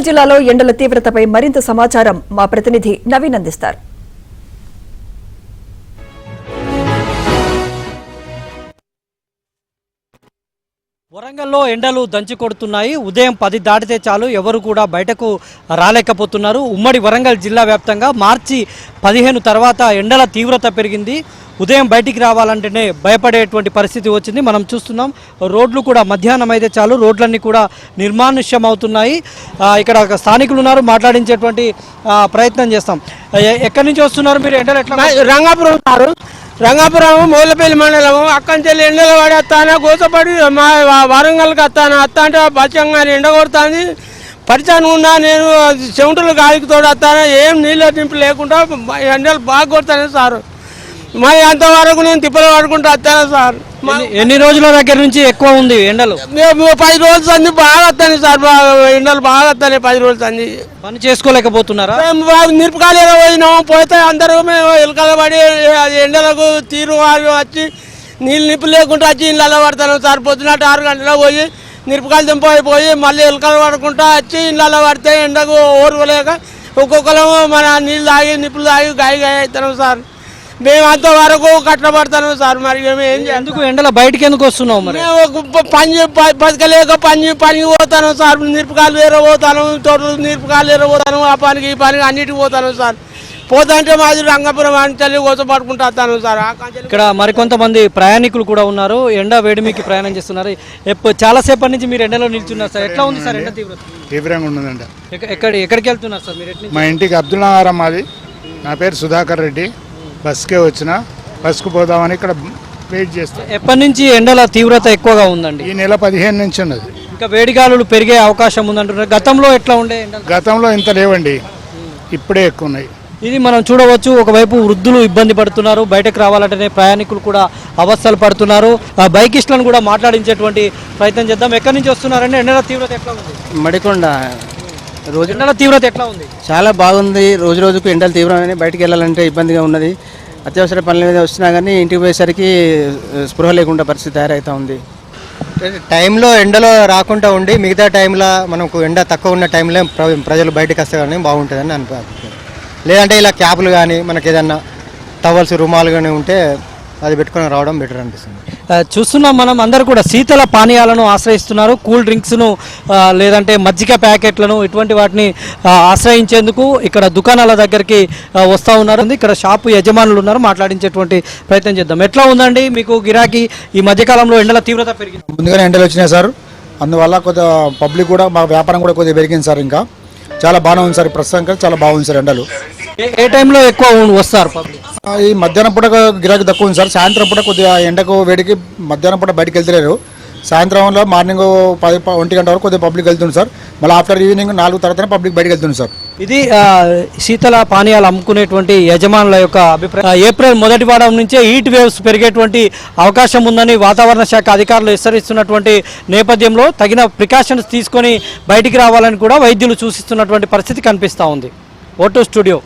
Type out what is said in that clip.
వరంగల్ జిల్లాలో ఎండల తీవ్రతపై మరింత సమాచారం మా ప్రతినిధి నవీన్ అందిస్తారు. వరంగల్లో ఎండలు దంచి కొడుతున్నాయి. ఉదయం 10 దాటితే చాలు ఎవరు కూడా బయటకు రాలేకపోతున్నారు. ఉమ్మడి వరంగల్ జిల్లా వ్యాప్తంగా మార్చి 15 తర్వాత ఎండల తీవ్రత పెరిగింది. ఉదయం బయటికి రావాలంటేనే భయపడేటువంటి పరిస్థితి వచ్చింది. మనం చూస్తున్నాం రోడ్లు కూడా మధ్యాహ్నం అయితే చాలు రోడ్లన్నీ కూడా నిర్మానుష్యం అవుతున్నాయి. ఇక్కడ స్థానికులు ఉన్నారు, మాట్లాడించేటువంటి ప్రయత్నం చేస్తాం. ఎక్కడి నుంచి వస్తున్నారు మీరు? ఎండలు ఎట్లా? రంగాపురం మూలపల్లి మండలం అక్కడి నుంచి ఎండలు పడి వస్తానా గోసపడి మా వరంగల్కి వస్తాను అంటే బచ్చంగా ఎండ కొడుతుంది. పరిచయం ఉన్నా నేను చెమటలు గాలికితోడు వస్తాను. ఏం నీళ్ళ నింపు లేకుండా ఎండలు బాగా కొడతాను సార్. మరి అంతవరకు నేను తిప్పలు పడుకుంటూ వస్తాను సార్. ఎన్ని రోజుల దగ్గర నుంచి ఎక్కువ ఉంది ఎండలు? 10 రోజులు సంది బాగా వస్తాను సార్. ఎండలు బాగా వస్తాయి. 10 రోజులు సంది పని చేసుకోలేకపోతున్నారా? మిరపకాయలు పోయినాము పోతే అందరూ మేము ఎలుకల పడి ఎండలకు తీరు వచ్చి నీళ్ళు నిప్పు లేకుండా వచ్చి ఇళ్ళలో పడతాను సార్. పొద్దున్నట్టు 6 గంటలకు పోయి మిరపకాయలు దింపైపోయి మళ్ళీ ఎలుకలు పడుకుంటా వచ్చి ఇళ్ళలో పడితే ఎండకు ఓర్వలేక ఒక్కొక్కరు మన నీళ్ళు తాగి నిప్పులు తాగి గాయ అవుతాను సార్. మేము అంతవరకు కట్టబడతాను సార్. మరి మేము ఏం ఎందుకు ఎండలో బయటకి ఎందుకు వస్తున్నాం? మరి పని బతకలేక పనికి పోతాను సార్. మిరపకాయలు వేరే పోతాను, తోటలు మిరపకాయలు వేరే పోతాను. ఆ పనికి ఈ పనికి అన్నిటికి పోతాను సార్. పోతాంటే మాది రంగపురం అని తల్లి కోసం పట్టుకుంటూ వస్తాను సార్. ఇక్కడ మరికొంతమంది ప్రయాణికులు కూడా ఉన్నారు. ఎండ వేడిమికి ప్రయాణం చేస్తున్నారు. చాలాసేపటి నుంచి మీరు ఎండలో నిల్చున్నారు సార్. ఎట్లా ఉంది సార్ ఎండ తీవ్రత? తీవ్రంగా ఉన్నదండి. ఎక్కడికి వెళ్తున్నారు సార్ మీరు? మా ఇంటికి అబ్దుల్ నగర్ మాది. నా పేరు సుధాకర్ రెడ్డి. బస్కే వచ్చిన బస్కు పోదామని ఇక్కడ వెయిట్ చేస్తాం. ఎప్పటి నుంచి ఎండల తీవ్రత ఎక్కువగా ఉందండి? ఈ నెల 15 నుంచి ఉన్నది. ఇంకా వేడిగాలులు పెరిగే అవకాశం ఉందంటున్నారు. గతంలో ఎట్లా ఉండే? గతంలో ఇంత లేవండి, ఇప్పుడే ఎక్కువ ఉన్నాయి. ఇది మనం చూడవచ్చు. ఒకవైపు వృద్ధులు ఇబ్బంది పడుతున్నారు, బయటకు రావాలంటేనే ప్రయాణికులు కూడా అవస్థలు పడుతున్నారు. బైకిస్టులను కూడా మాట్లాడించేటువంటి ప్రయత్నం చేద్దాం. ఎక్కడి నుంచి వస్తున్నారండి? ఎండల తీవ్రత ఎట్లా ఉంది? మడికొండ. ఎండల తీవ్రత ఎట్లా ఉంది? చాలా బాగుంది. రోజు రోజుకు ఎండలు తీవ్రమైన బయటికి వెళ్ళాలంటే ఇబ్బందిగా ఉన్నది. అత్యవసర పనుల మీద వస్తున్నా కానీ ఇంటికి పోయేసరికి స్పృహ లేకుండా పరిస్థితి తయారవుతూ ఉంది. టైంలో ఎండలో రాకుండా ఉండి మిగతా టైంలో మనకు ఎండ తక్కువ ఉన్న టైంలో ప్రజలు బయటకు వస్తే కానీ బాగుంటుందని అనిపిస్తుంది. లేదంటే ఇలా క్యాపులు కానీ మనకి ఏదన్నా టవల్స్ రుమాలు కానీ ఉంటే అది పెట్టుకొని రావడం బెటర్ అనిపిస్తుంది. చూస్తున్నాం మనం అందరూ కూడా శీతల పానీయాలను ఆశ్రయిస్తున్నారు. కూల్ డ్రింక్స్ను లేదంటే మజ్జిగ ప్యాకెట్లను ఇటువంటి వాటిని ఆశ్రయించేందుకు ఇక్కడ దుకాణాల దగ్గరికి వస్తూ ఉన్నారు. ఇక్కడ షాపు యజమానులు ఉన్నారు, మాట్లాడించేటువంటి ప్రయత్నం చేద్దాం. ఎట్లా ఉందండి మీకు గిరాకీ? ఈ మధ్యకాలంలో ఎండల తీవ్రత పెరిగింది. ముందుగానే ఎండలు వచ్చినాయి సార్. అందువల్ల కొద్దిగా పబ్లిక్ కూడా మా వ్యాపారం కూడా కొద్దిగా పెరిగింది సార్. ఇంకా చాలా బాగానే ఉంది సార్. ప్రస్తుతం చాలా బాగుంది సార్. ఎండలు ఏ టైంలో ఎక్కువ వస్తారు పబ్లిక్? ఈ మధ్యాహ్నం పూట గిరాకీ తక్కువ ఉంది సార్. సాయంత్రం పూట కొద్దిగా ఎండకు వేడికి మధ్యాహ్నం పూట బయటకు వెళ్తలేరు. సాయంత్రంలో మార్నింగ్ 10-1 గంట వరకు కొద్దిగా పబ్లిక్ వెళ్తుంది సార్. మళ్ళీ ఆఫ్టర్ ఈవినింగ్ 4 తర్వాతనే పబ్లిక్ బయటకు వెళ్తుంది సార్. ఇది శీతల పానీయాలు అమ్ముకునేటువంటి యజమానుల యొక్క అభిప్రాయం. ఏప్రిల్ మొదటి వారం నుంచే హీట్ వేవ్స్ పెరిగేటువంటి అవకాశం ఉందని వాతావరణ శాఖ అధికారులు హెచ్చరిస్తున్నటువంటి నేపథ్యంలో తగిన ప్రికాషన్స్ తీసుకొని బయటికి రావాలని కూడా వైద్యులు సూచిస్తున్నటువంటి పరిస్థితి కనిపిస్తూ ఉంది. Vote studio.